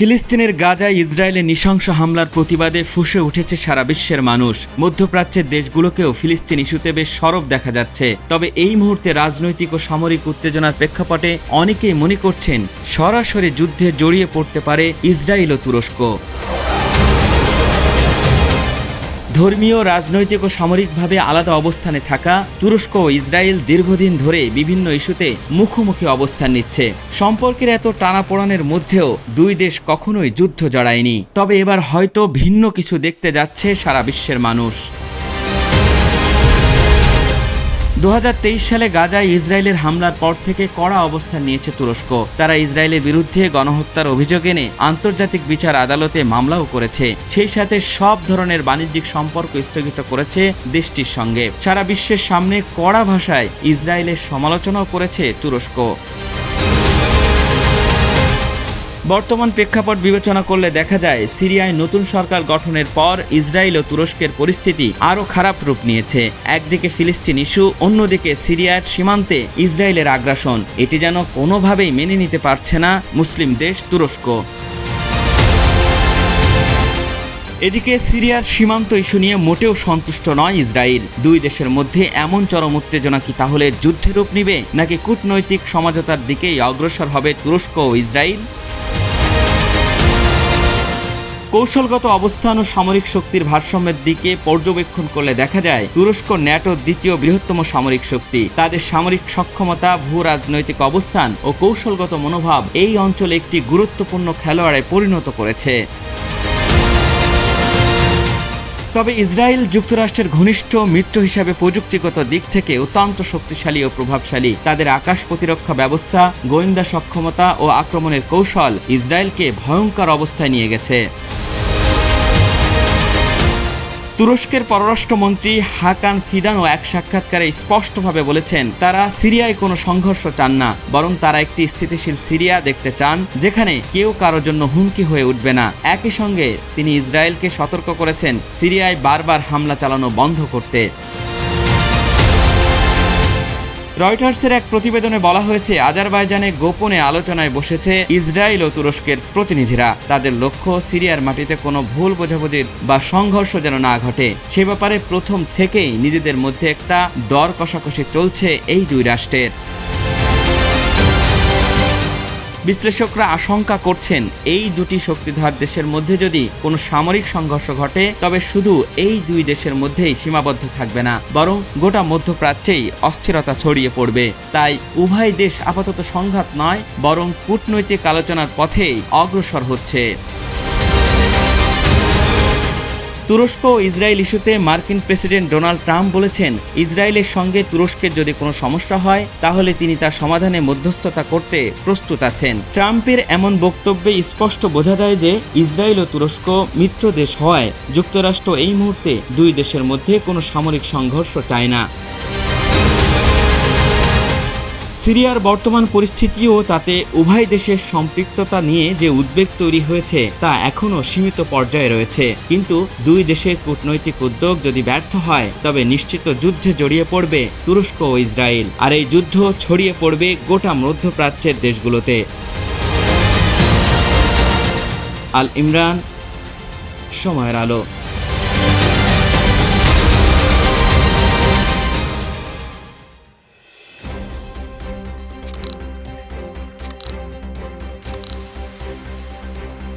ফিলিস্তিনের গাজায় ইসরায়েলের নৃশংস হামলার প্রতিবাদে ফুঁসে উঠেছে সারা বিশ্বের মানুষ। মধ্যপ্রাচ্যের দেশগুলোকেও ফিলিস্তিন ইস্যুতে বেশ সরব দেখা যাচ্ছে। তবে এই মুহূর্তে রাজনৈতিক ও সামরিক উত্তেজনার প্রেক্ষাপটে অনেকেই মনে করছেন সরাসরি যুদ্ধে জড়িয়ে পড়তে পারে ইসরায়েল ও তুরস্ক। ধর্মীয়, রাজনৈতিক ও সামরিকভাবে আলাদা অবস্থানে থাকা তুরস্ক ও ইসরায়েল দীর্ঘদিন ধরে বিভিন্ন ইস্যুতে মুখোমুখি অবস্থান নিচ্ছে। সম্পর্কের এত টানাপোড়েনের মধ্যেও দুই দেশ কখনোই যুদ্ধ জড়ায়নি। তবে এবার হয়তো ভিন্ন কিছু দেখতে যাচ্ছে সারা বিশ্বের মানুষ। 2023 সালে গাজায় ইসরায়েলের হামলার পর থেকে কড়া অবস্থান নিয়েছে তুরস্ক। তারা ইসরায়েলের বিরুদ্ধে গণহত্যার অভিযোগ এনে আন্তর্জাতিক বিচার আদালতে মামলাও করেছে। সেই সাথে সব ধরনের বাণিজ্যিক সম্পর্ক স্থগিত করেছে দেশটির সঙ্গে। সারা বিশ্বের সামনে কড়া ভাষায় ইসরায়েলের সমালোচনাও করেছে তুরস্ক। বর্তমান প্রেক্ষাপট বিবেচনা করলে দেখা যায় সিরিয়ায় নতুন সরকার গঠনের পর ইসরায়েল ও তুরস্কের পরিস্থিতি আরও খারাপ রূপ নিয়েছে। একদিকে ফিলিস্তিন ইস্যু, অন্যদিকে সিরিয়ার সীমান্তে ইসরায়েলের আগ্রাসন। এটি যেন কোনোভাবেই মেনে নিতে পারছে না মুসলিম দেশ তুরস্ক। এদিকে সিরিয়ার সীমান্ত ইস্যু নিয়ে মোটেও সন্তুষ্ট নয় ইসরায়েল। দুই দেশের মধ্যে এমন চরম উত্তেজনা কি তাহলে যুদ্ধের রূপ নিবে, নাকি কূটনৈতিক সমঝোতার দিকেই অগ্রসর হবে তুরস্ক ও ইসরায়েল? কৌশলগত অবস্থান ও সামরিক শক্তির ভারসাম্যের দিকে পর্যবেক্ষণ করলে দেখা যায় তুরস্ক ন্যাটোর দ্বিতীয় বৃহত্তম সামরিক শক্তি। তাদের সামরিক সক্ষমতা, ভূ রাজনৈতিক অবস্থান ও কৌশলগত মনোভাব এই অঞ্চলে একটি গুরুত্বপূর্ণ খেলোয়াড়ে পরিণত করেছে। তবে ইসরায়েল যুক্তরাষ্ট্রের ঘনিষ্ঠ মিত্র হিসাবে প্রযুক্তিগত দিক থেকে অত্যন্ত শক্তিশালী ও প্রভাবশালী। তাদের আকাশ প্রতিরক্ষা ব্যবস্থা, গোয়েন্দা সক্ষমতা ও আক্রমণের কৌশল ইসরায়েলকে ভয়ঙ্কর অবস্থায় নিয়ে গেছে। তুরস্কের পররাষ্ট্রমন্ত্রী হাকান ফিদানও এক সাক্ষাৎকারে স্পষ্টভাবে বলেছেন, তারা সিরিয়ায় কোনো সংঘর্ষ চান না, বরং তারা একটি স্থিতিশীল সিরিয়া দেখতে চান, যেখানে কেউ কারোর জন্য হুমকি হয়ে উঠবে না। একই সঙ্গে তিনি ইসরায়েলকে সতর্ক করেছেন সিরিয়ায় বারবার হামলা চালানো বন্ধ করতে। রয়টার্সের এক প্রতিবেদনে বলা হয়েছে, আজারবাইজানে গোপনে আলোচনায় বসেছে ইসরায়েল ও তুরস্কের প্রতিনিধিরা। তাদের লক্ষ্য সিরিয়ার মাটিতে কোনো ভুল বোঝাবুঝির বা সংঘর্ষ যেন না ঘটে। সে ব্যাপারে প্রথম থেকেই নিজেদের মধ্যে একটা দর কষাকষি চলছে এই দুই রাষ্ট্রের। বিশ্লেষকরা আশঙ্কা করছেন, এই দুটি শক্তিধর দেশের মধ্যে যদি কোনো সামরিক সংঘর্ষ ঘটে তবে শুধু এই দুই দেশের মধ্যেই সীমাবদ্ধ থাকবে না, বরং গোটা মধ্যপ্রাচ্যেই অস্থিরতা ছড়িয়ে পড়বে। তাই উভয় দেশ আপাতত সংঘাত নয়, বরং কূটনৈতিক আলোচনার পথেই অগ্রসর হচ্ছে। তুরস্ক ও ইসরায়েল ইস্যুতে মার্কিন প্রেসিডেন্ট ডোনাল্ড ট্রাম্প বলেছেন, ইসরায়েলের সঙ্গে তুরস্কের যদি কোনো সমস্যা হয় তাহলে তিনি তার সমাধানে মধ্যস্থতা করতে প্রস্তুত আছেন। ট্রাম্পের এমন বক্তব্যে স্পষ্ট বোঝা যায় যে ইসরায়েল ও তুরস্ক মিত্র দেশ হওয়ায় যুক্তরাষ্ট্র এই মুহূর্তে দুই দেশের মধ্যে কোনো সামরিক সংঘর্ষ চায় না। সিরিয়ার বর্তমান পরিস্থিতি ও তাতে উভয় দেশের সম্পৃক্ততা নিয়ে যে উদ্বেগ তৈরি হয়েছে তা এখনও সীমিত পর্যায়ে রয়েছে। কিন্তু দুই দেশের কূটনৈতিক উদ্যোগ যদি ব্যর্থ হয় তবে নিশ্চিত যুদ্ধে জড়িয়ে পড়বে তুরস্ক ও ইসরায়েল, আর এই যুদ্ধ ছড়িয়ে পড়বে গোটা মধ্যপ্রাচ্যের দেশগুলোতে। আল ইমরান, সময়ের আলো।